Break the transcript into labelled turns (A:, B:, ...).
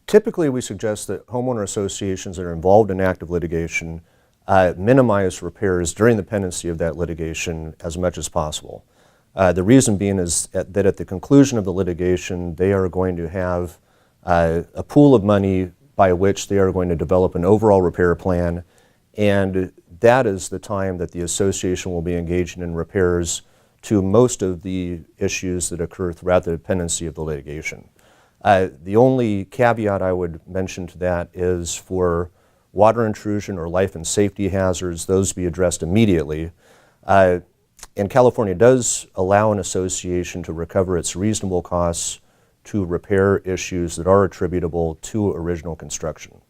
A: Typically, we suggest that homeowner associations that are involved in active litigation minimize repairs during the pendency of that litigation as much as possible. The reason being is that at the conclusion of the litigation, they are going to have a pool of money by which they are going to develop an overall repair plan, and that is the time that the association will be engaging in repairs to most of the issues that occur throughout the pendency of the litigation. The only caveat I would mention to that is for water intrusion or life and safety hazards, those be addressed immediately. And California does allow an association to recover its reasonable costs to repair issues that are attributable to original construction.